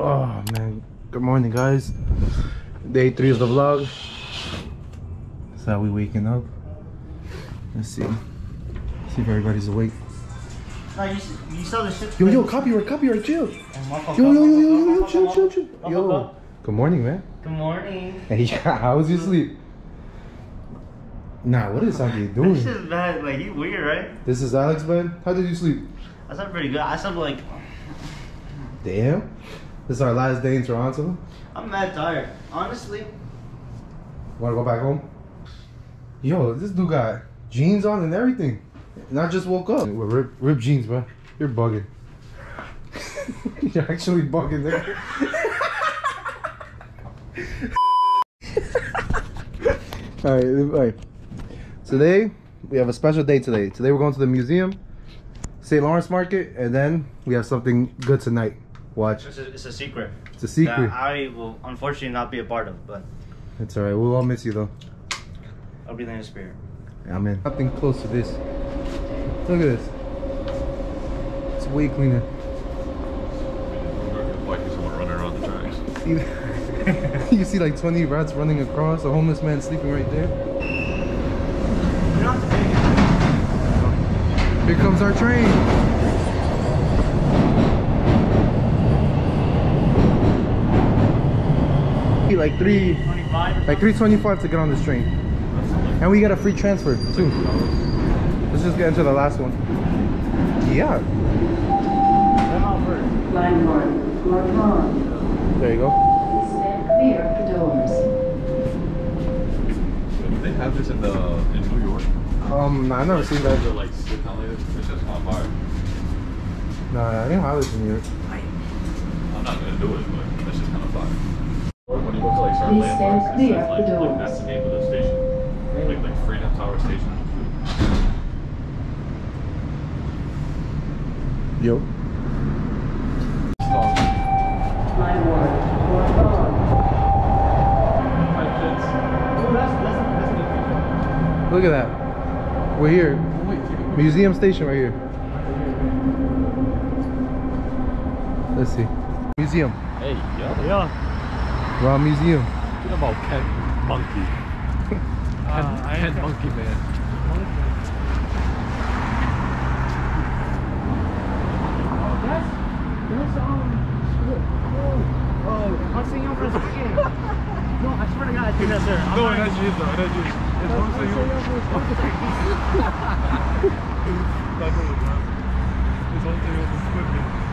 Oh man, good morning guys. Day 3 of the vlog. That's how we waking up. Let's see if everybody's awake. No, you saw the shit. Yo, copyright, chill. Yo, chill. Yo, good morning, man. Good morning. Hey, how was your sleep? Nah, what is Saki doing? This is bad. Like, you weird, right? This is Alex, man. How did you sleep? I slept pretty good. I slept like... Damn. This is our last day in Toronto. I'm mad tired. Honestly. Wanna go back home? Yo, this dude got jeans on and everything. And I just woke up. Rip jeans, bro. You're bugging. You're actually bugging there. Alright. Today, we have a special day today. Today we're going to the museum, St. Lawrence Market, and then we have something good tonight. Watch. It's a secret. It's a secret. That I will unfortunately not be a part of, but... It's alright. We'll all miss you though. I'll be there in spirit. Yeah, I'm in. Nothing close to this. Look at this. It's way cleaner. Like someone running around the tracks. You see like 20 rats running across, a homeless man sleeping right there. Here comes our train. Like 325 to get on this train. And we get a free transfer too. Let's just get into the last one. Yeah. Line 1, Mark on. There you go. Stand clear of the doors. Do they have this in New York? I've never seen that. Like sit down later. It's just not fire. Nah, I didn't have this in New York. I'm not gonna do it, but that's just kind of fire. When you go to like certain Please stand landmarks, clear it of the says doors. like that's the name of the station. Like Freedom Tower Station. Yo. Line 1, Mark on. Look at that. We're here. Museum station right here. Let's see. Museum. Hey, yeah. Raw museum. What about Ken Monkey? Ken Monkey Man. Monseñor Brazilian. No, I swear to God, I think that's her. No, that's you though. That's you. It's Monseñor. It's Monseñor.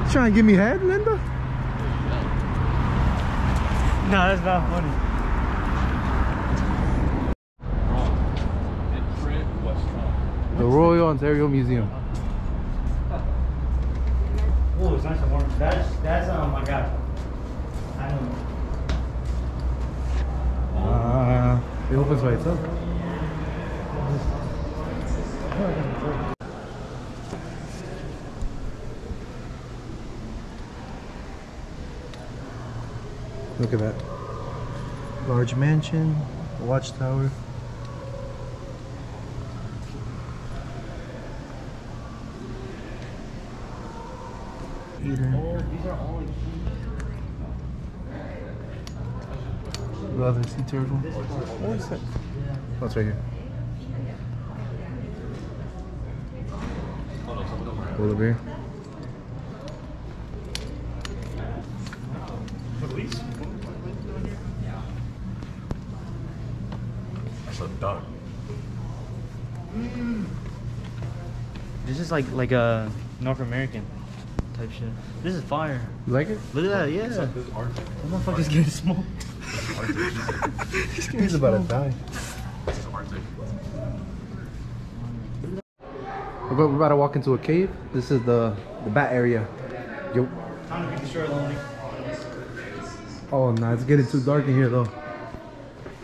You trying to give me head, Linda? No, that's not funny. The Royal Ontario Museum. Oh, it's nice and warm. That's oh my God. I don't know. It opens by itself. Look at that. Large mansion, watchtower. Eater. The other sea turtle. What is that? Oh, it's right here. Polar bear. That's a duck. This is like a North American type shit. This is fire. You like it? Look at that, yeah. This is Arctic. That motherfucker's getting smoked. He's about to die. This is Arctic. We're about to walk into a cave. This is the bat area. Yo. Time to be sure lonely. Oh, nah, it's getting too dark in here though.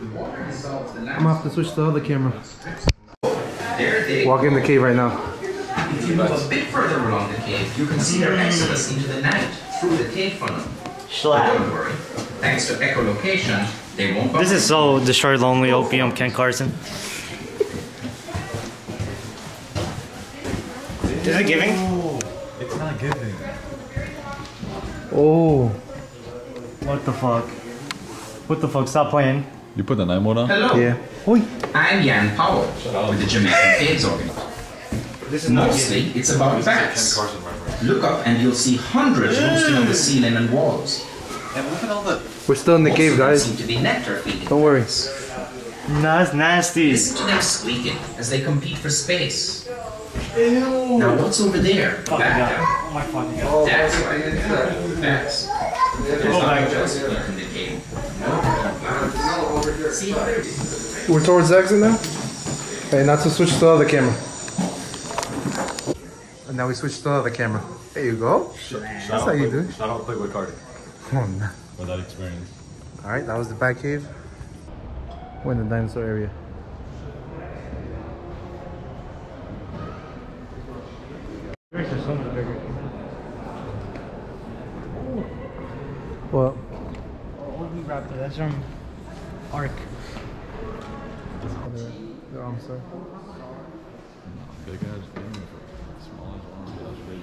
I'm gonna have to switch to the other camera. Walk in the cave right now. If you move a bit further along the cave, you can see their exodus into the night through the cave funnel. But don't worry, thanks to echolocation, they won't. This is so Destroy Lonely Opium, Ken Carson. Is it giving? It's not giving. Oh. What the fuck? What the fuck? Stop playing. You put the night mode on? Hello. Yeah. I'm Jan Powell with the Jamaican Caves Organization. Mostly, it's about bats. Look up and you'll see hundreds roosting on the ceiling and walls. And look at all the... We're still in the Most cave, of them guys. seem to be nectar feeding. Don't worry. Nah, it's nasty. Listen to them squeaking as they compete for space. Now what's over there? Oh my fucking god. That's right. Bats. There's nothing else left in the cave. See how they're doing. We're towards the exit now. Hey, not to switch to the other camera. And now we switch to the other camera. There you go. That's how you do it. Shout out Playboy Cardi Oh, no. for that experience. Alright, that was the bat cave. We're in the dinosaur area. Yours is so much bigger. Well, Old Raptor, that's from Ark. the arm, sorry. Big ass thing, small as arms, that's crazy.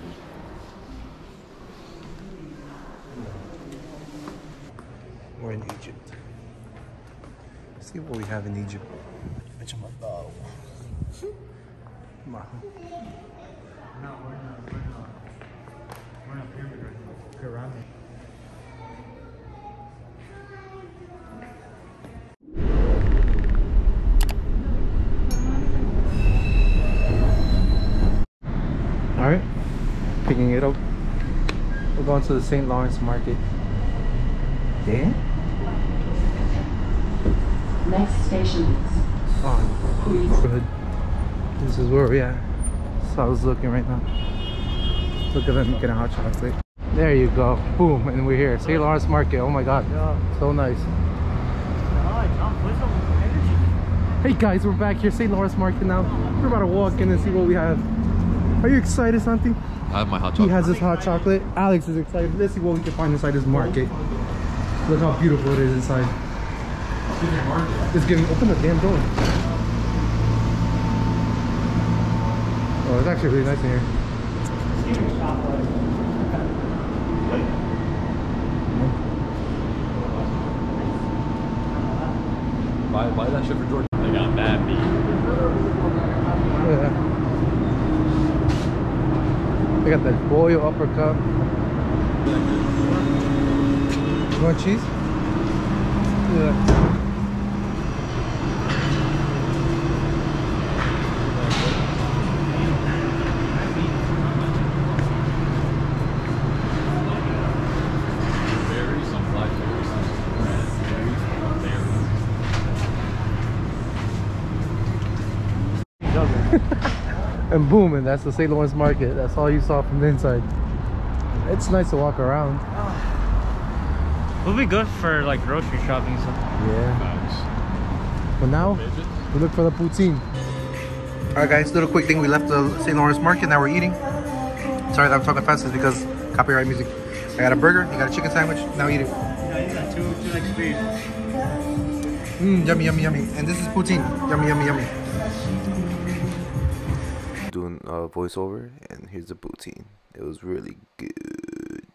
We're in Egypt. Let's see what we have in Egypt. We're in a pyramid right now. Pyramid. Alright, picking it up. We're going to the St. Lawrence Market. Damn. Next station is Oh, neighborhood. This is where we at. So I was looking right now. Look at them getting hot chocolate. There you go. Boom, and we're here. St. Lawrence Market. Oh my god. So nice. Hey guys, we're back here, St. Lawrence Market now. We're about to walk in and see what we have. Are you excited, Santi? I have my hot He chocolate. has his hot chocolate. Alex is excited. Let's see what we can find inside this market. Look how beautiful it is inside. It's giving, open the damn door. Oh, it's actually really nice in here. Buy that shit for Jordan. They got bad meat. Yeah. They got that boil uppercut. You want cheese? Yeah. Berries, some blackberries, some raspberries, berries. And boom, and that's the St. Lawrence Market. That's all you saw from the inside. It's nice to walk around. It'll be good for like grocery shopping and stuff. Yeah. But now, we look for the poutine. Alright guys, little quick thing. We left the St. Lawrence Market, now we're eating. Sorry that I'm talking fast, it's because copyright music. I got a burger, you got a chicken sandwich, now eat it. Yeah, you got two next speed. Yummy, yummy, yummy. And this is poutine. Yummy, yummy, yummy. Doing a voiceover, and here's the poutine. It was really good.